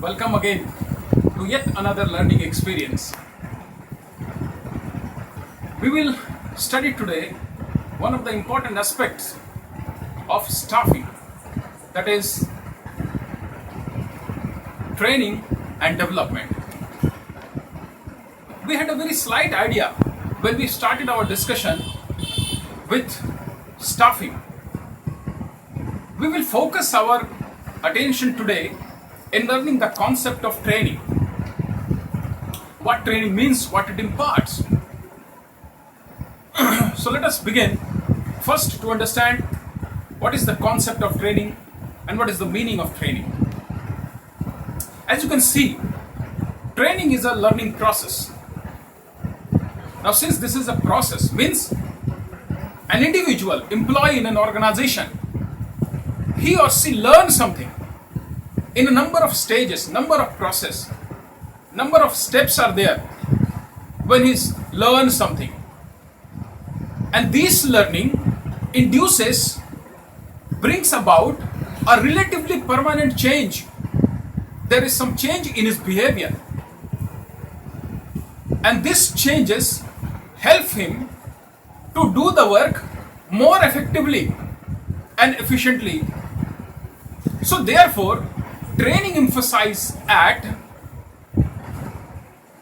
Welcome again to yet another learning experience. We will study today one of the important aspects of staffing, that is training and development. We had a very slight idea when we started our discussion with staffing. We will focus our attention today in learning the concept of training. What training means, what it imparts. So let us begin first to understand what is the concept of training and what is the meaning of training. As you can see, training is a learning process. Now, since this is a process, means an individual, employee in an organization, he or she learns something in a number of stages, number of process, number of steps are there when he learns something. And this learning brings about a relatively permanent change. There is some change in his behavior. And these changes help him to do the work more effectively and efficiently. So therefore, training emphasizes at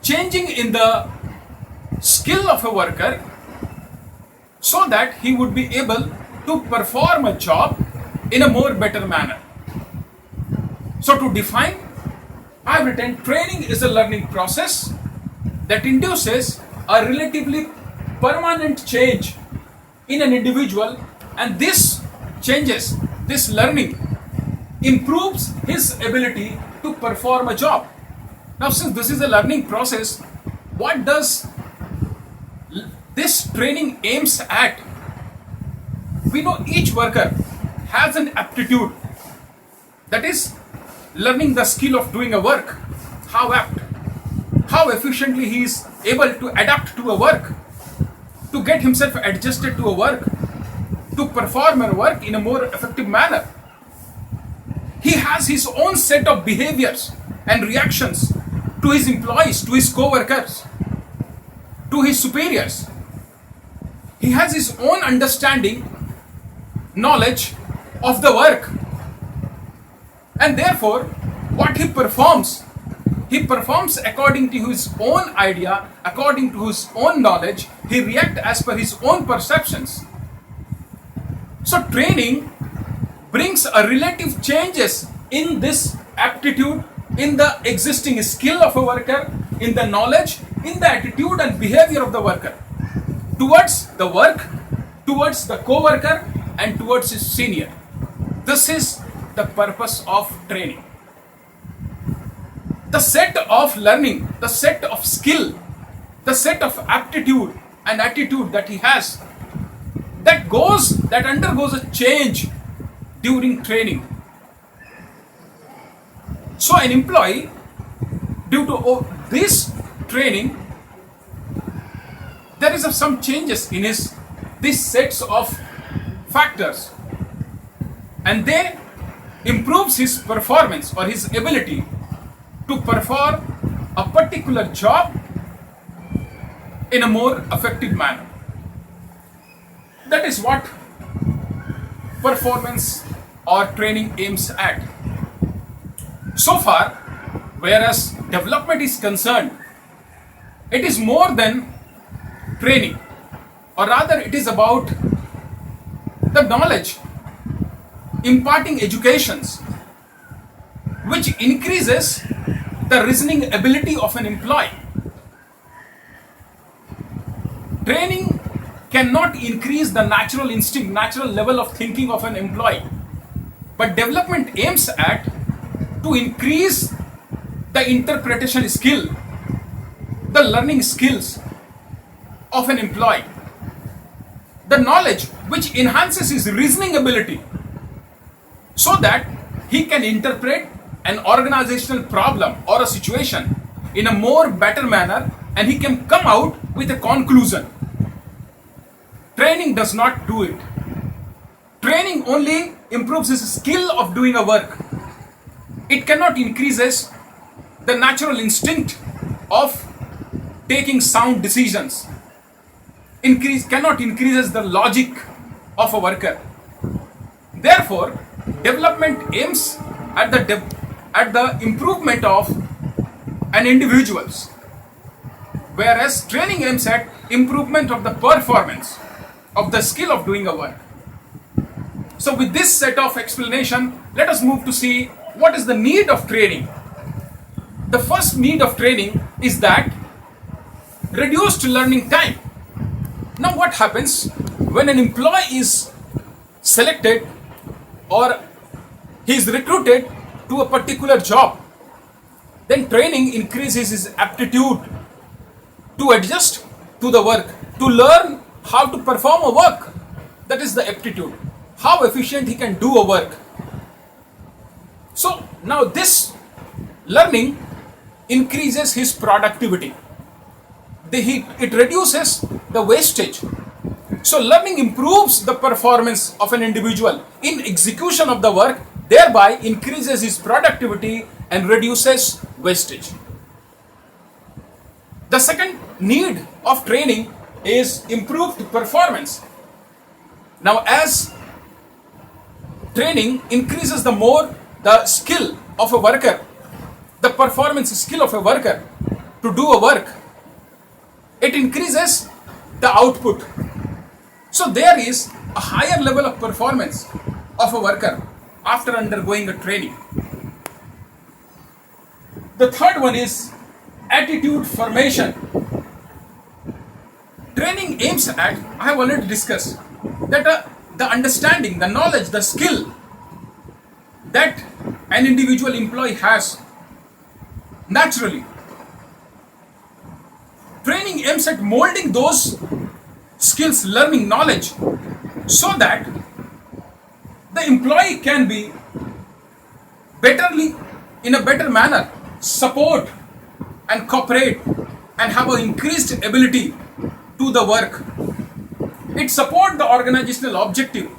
changing in the skill of a worker so that he would be able to perform a job in a more better manner. So to define, I have written training is a learning process that induces a relatively permanent change in an individual, and this changes, this learning improves his ability to perform a job. Now, since this is a learning process, what does this training aims at? We know each worker has an aptitude, that is learning the skill of doing a work, how apt, how efficiently he is able to adapt to a work, to get himself adjusted to a work, to perform a work in a more effective manner. He has his own set of behaviors and reactions to his employees, to his co-workers, to his superiors. He has his own understanding, knowledge of the work. And therefore, what he performs according to his own idea, according to his own knowledge. He reacts as per his own perceptions. So training brings a relative changes in this aptitude, in the existing skill of a worker, in the knowledge, in the attitude and behavior of the worker towards the work, towards the co-worker and towards his senior. This is the purpose of training. The set of learning, the set of skill, the set of aptitude and attitude that he has, that undergoes a change during training. So an employee, due to this training, there is some changes in these sets of factors, and they improves his performance or his ability to perform a particular job in a more effective manner. That is what performance or training aims at. So far, whereas development is concerned, it is more than training, or rather it is about the knowledge, imparting educations which increases the reasoning ability of an employee. Training cannot increase the natural instinct, natural level of thinking of an employee, but development aims at to increase the interpretation skill, the learning skills of an employee, the knowledge which enhances his reasoning ability so that he can interpret an organizational problem or a situation in a more better manner, and he can come out with a conclusion. Training does not do it. Training only improves his skill of doing a work. It cannot increase the natural instinct of taking sound decisions. Cannot increases the logic of a worker. Therefore, development aims at the improvement of an individual's, whereas training aims at improvement of the performance of the skill of doing a work. So with this set of explanation, let us move to see what is the need of training. The first need of training is that reduced learning time. Now what happens when an employee is selected or he is recruited to a particular job? Then training increases his aptitude to adjust to the work, to learn how to perform a work. That is the aptitude, how efficient he can do a work. So now this learning increases his productivity. It reduces the wastage. So learning improves the performance of an individual in execution of the work, thereby increases his productivity and reduces wastage. The second need of training is improved performance. Now, as training increases the more the skill of a worker, the performance skill of a worker to do a work, it increases the output. So there is a higher level of performance of a worker after undergoing a training. The third one is attitude formation. Training aims at, I have already discussed, that the understanding, the knowledge, the skill that an individual employee has naturally. Training aims at molding those skills, learning, knowledge, so that the employee can be betterly, in a better manner, support and cooperate and have an increased ability to the work. It supports the organizational objective.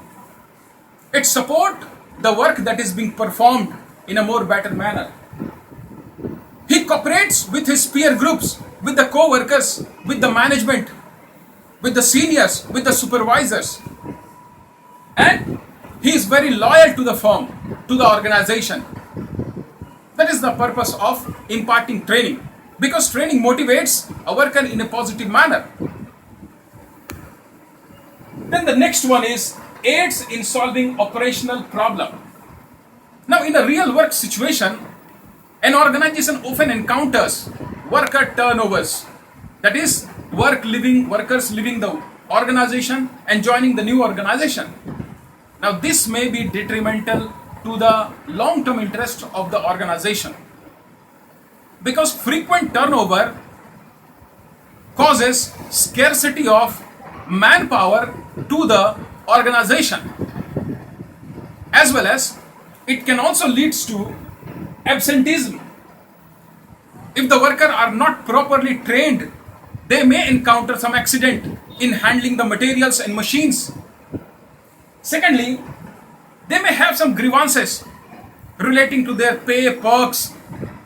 It supports the work that is being performed in a more better manner. He cooperates with his peer groups, with the co-workers, with the management, with the seniors, with the supervisors. And he is very loyal to the firm, to the organization. That is the purpose of imparting training, because training motivates a worker in a positive manner. Then the next one is aids in solving operational problem. Now in a real work situation, an organization often encounters worker turnovers. That is, workers leaving the organization and joining the new organization. Now this may be detrimental to the long-term interest of the organization, because frequent turnover causes scarcity of manpower to the organization, as well as it can also lead to absenteeism. If the workers are not properly trained, they may encounter some accident in handling the materials and machines. Secondly, they may have some grievances relating to their pay, perks,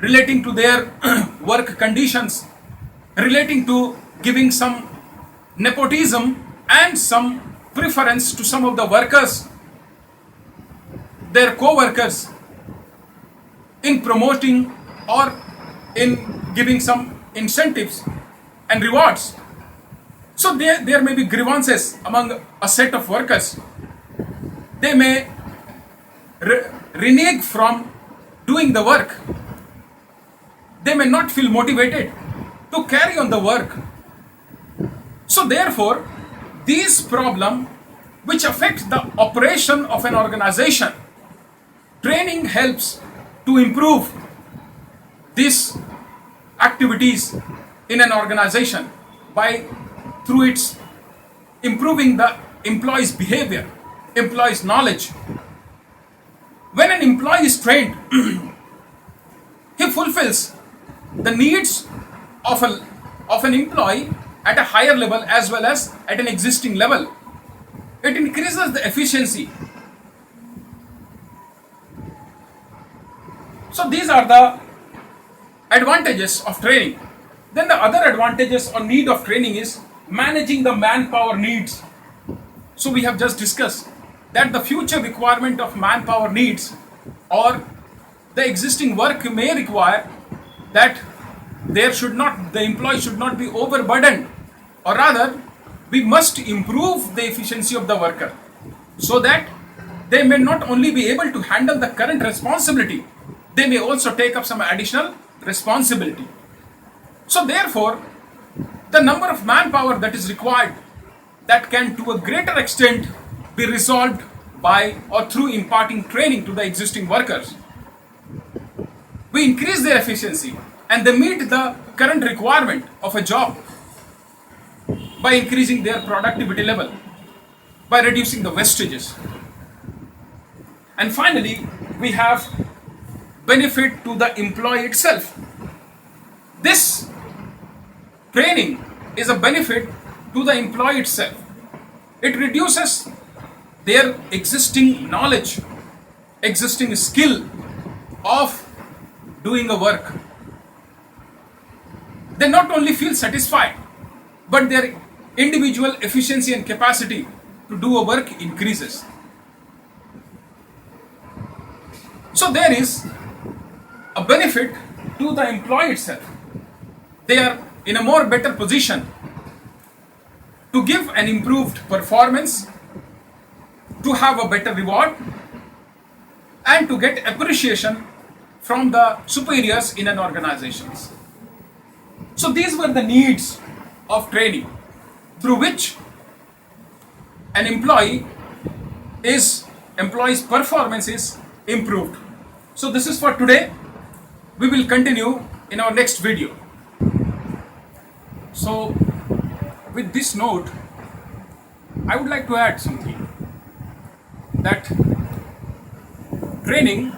relating to their work conditions, relating to giving some nepotism and some preference to some of the workers, their co-workers, in promoting or in giving some incentives and rewards. So there may be grievances among a set of workers. They may renege from doing the work. They may not feel motivated to carry on the work. So therefore, these problems which affect the operation of an organization, training helps to improve these activities in an organization through its improving the employee's behavior, employee's knowledge. When an employee is trained, he fulfills the needs of an employee at a higher level as well as at an existing level. It increases the efficiency. So these are the advantages of training. Then the other advantages or need of training is managing the manpower needs. So we have just discussed that the future requirement of manpower needs or the existing work may require that the employee should not be overburdened, or rather we must improve the efficiency of the worker so that they may not only be able to handle the current responsibility, they may also take up some additional responsibility. So therefore, the number of manpower that is required, that can to a greater extent be resolved by or through imparting training to the existing workers. We increase their efficiency and they meet the current requirement of a job by increasing their productivity level, by reducing the wastages. And finally, we have benefit to the employee itself. This training is a benefit to the employee itself. It reduces their existing knowledge, existing skill of doing a work. They not only feel satisfied, but their individual efficiency and capacity to do a work increases. So there is a benefit to the employee itself. They are in a more better position to give an improved performance, to have a better reward, and to get appreciation from the superiors in an organization. So these were the needs of training through which an employee's performance is improved. So this is for today. We will continue in our next video. So with this note, I would like to add something, that training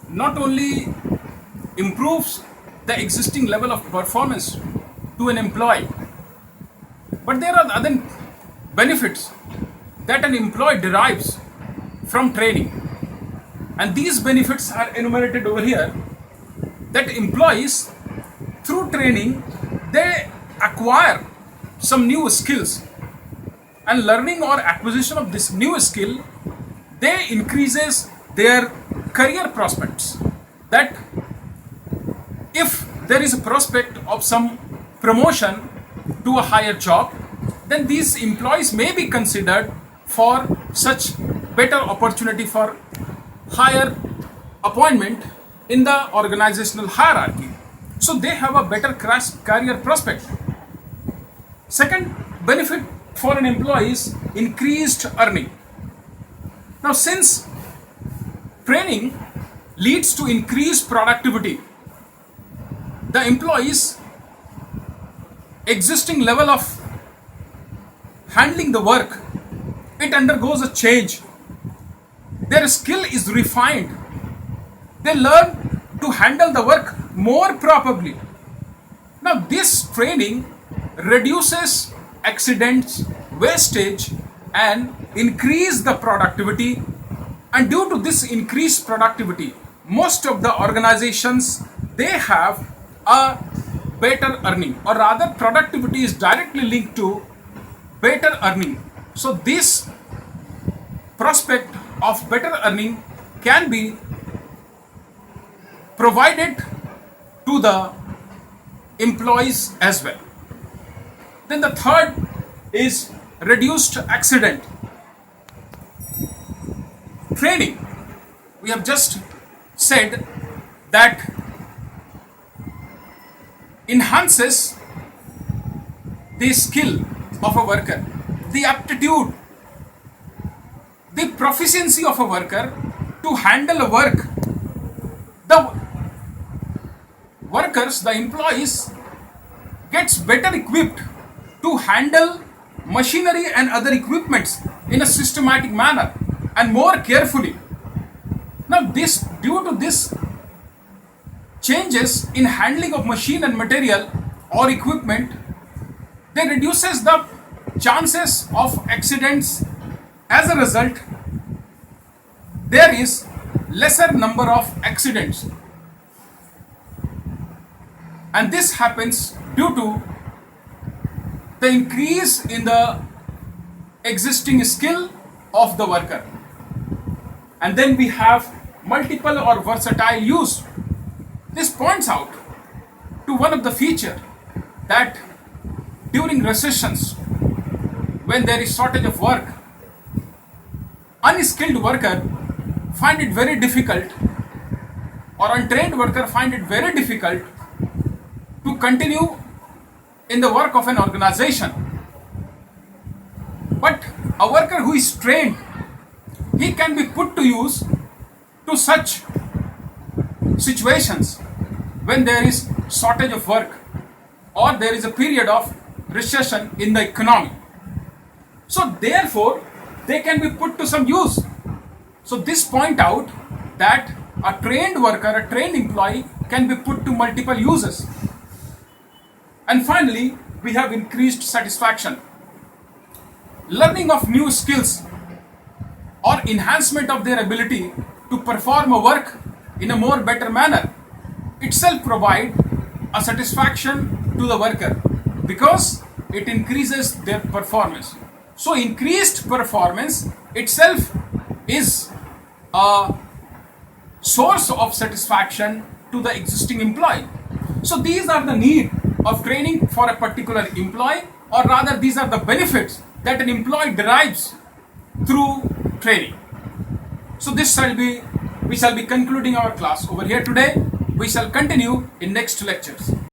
not only improves the existing level of performance to an employee, but there are other benefits that an employee derives from training. And these benefits are enumerated over here, that employees through training, they acquire some new skills, and learning or acquisition of this new skill, they increases their career prospects. That if there is a prospect of some promotion to a higher job, then these employees may be considered for such better opportunity for higher appointment in the organizational hierarchy. So they have a better career prospect. Second benefit for an employee is increased earning. Now, since training leads to increased productivity, the employee's existing level of handling the work, it undergoes a change. Their skill is refined. They learn to handle the work more properly. Now this training reduces accidents, wastage, and increase the productivity. And due to this increased productivity, most of the organizations, they have a better earning, or rather productivity is directly linked to better earning. So this prospect of better earning can be provided to the employees as well. Then the third is reduced accident. Training, we have just said that enhances the skill of a worker, the aptitude, the proficiency of a worker to handle a work. The workers, the employees, gets better equipped to handle machinery and other equipments in a systematic manner and more carefully. Now due to this changes in handling of machine and material or equipment, they reduces the chances of accidents. As a result, there is lesser number of accidents. And this happens due to the increase in the existing skill of the worker. And then we have multiple or versatile use. This points out to one of the feature that during recessions, when there is shortage of work, unskilled worker find it very difficult, or untrained worker find it very difficult to continue in the work of an organization. But a worker who is trained, he can be put to use to such situations when there is shortage of work or there is a period of recession in the economy. So therefore, they can be put to some use. So this point out that a trained worker, a trained employee can be put to multiple uses. And finally, we have increased satisfaction. Learning of new skills or enhancement of their ability to perform a work in a more better manner itself provide a satisfaction to the worker because it increases their performance. So increased performance itself is a source of satisfaction to the existing employee. So these are the need of training for a particular employee, or rather these are the benefits that an employee derives through training. So we shall be concluding our class over here today. We shall continue in next lectures.